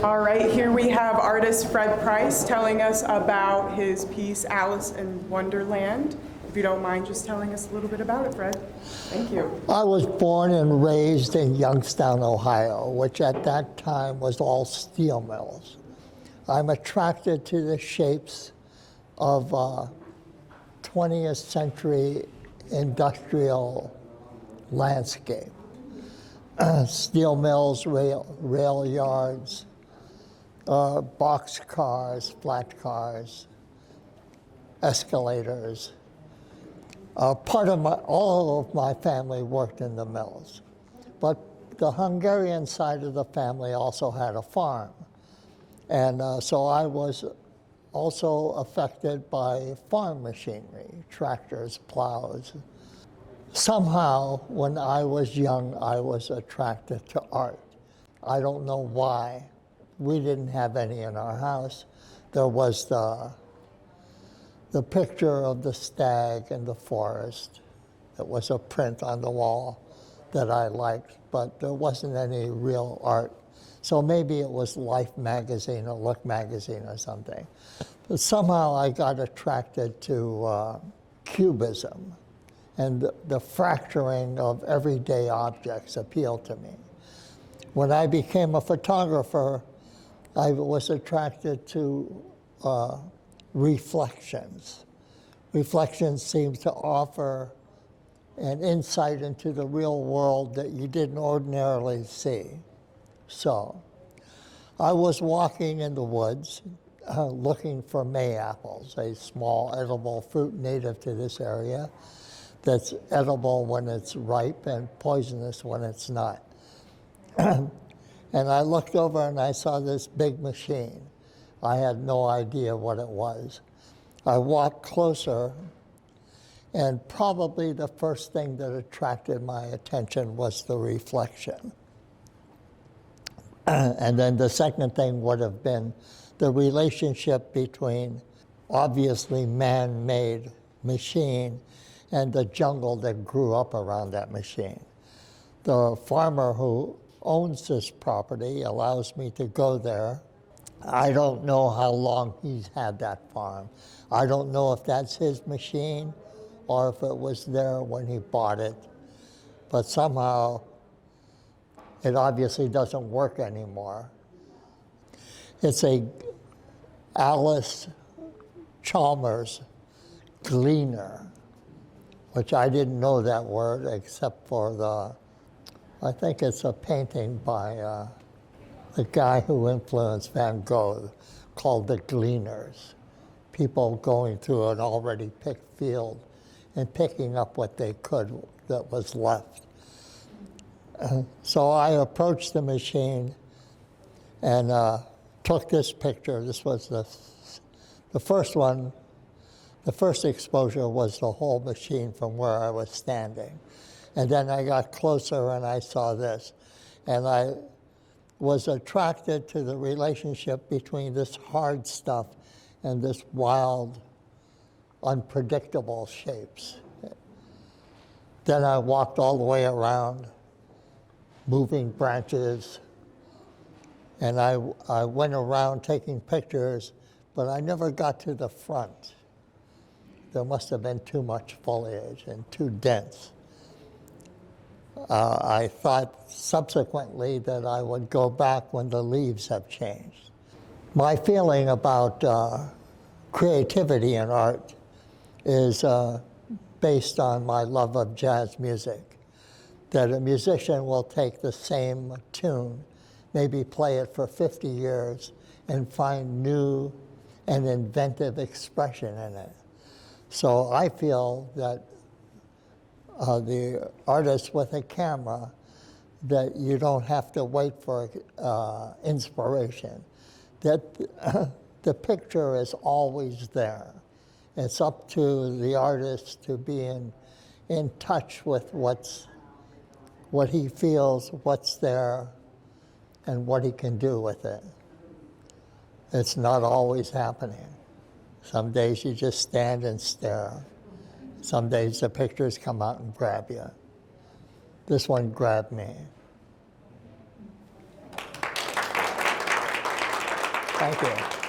All right, here we have artist Fred Price telling us about his piece, Alice in Wonderland. If you don't mind just telling us a little bit about it, Fred. Thank you. I was born and raised in Youngstown, Ohio, which at that time was all steel mills. I'm attracted to the shapes of 20th century industrial landscape. Steel mills, rail yards, box cars, flat cars, escalators. All of my family worked in the mills, but the Hungarian side of the family also had a farm. And so I was also affected by farm machinery, tractors, plows. Somehow, when I was young, I was attracted to art. I don't know why. We didn't have any in our house. There was the picture of the stag in the forest. It was a print on the wall that I liked, but there wasn't any real art. So maybe it was Life magazine or Look magazine or something. But somehow I got attracted to cubism, and the fracturing of everyday objects appealed to me. When I became a photographer, I was attracted to reflections. Reflections seem to offer an insight into the real world that you didn't ordinarily see. So I was walking in the woods looking for May-apples, a small edible fruit native to this area that's edible when it's ripe and poisonous when it's not. And I looked over and I saw this big machine. I had no idea what it was. I walked closer, and probably the first thing that attracted my attention was the reflection. And then the second thing would have been the relationship between obviously man-made machine and the jungle that grew up around that machine. The farmer who owns this property allows me to go there. I don't know how long he's had that farm. I don't know if that's his machine or if it was there when he bought it. But somehow, it obviously doesn't work anymore. It's a Allis Chalmers gleaner, which I didn't know that word except for I think it's a painting by the guy who influenced Van Gogh called The Gleaners. People going through an already picked field and picking up what they could that was left. So I approached the machine and took this picture. This was the first one. The first exposure was the whole machine from where I was standing. And then I got closer and I saw this. And I was attracted to the relationship between this hard stuff and this wild, unpredictable shapes. Then I walked all the way around, moving branches, and I went around taking pictures, but I never got to the front. There must have been too much foliage and too dense. I thought subsequently that I would go back when the leaves have changed. My feeling about creativity in art is based on my love of jazz music, that a musician will take the same tune, maybe play it for 50 years, and find new and inventive expression in it. So I feel that the artist with a camera, that you don't have to wait for inspiration, that the picture is always there. It's up to the artist to be in touch with what he feels, what's there, and what he can do with it. It's not always happening. Some days you just stand and stare. Some days the pictures come out and grab you. This one grabbed me. Thank you.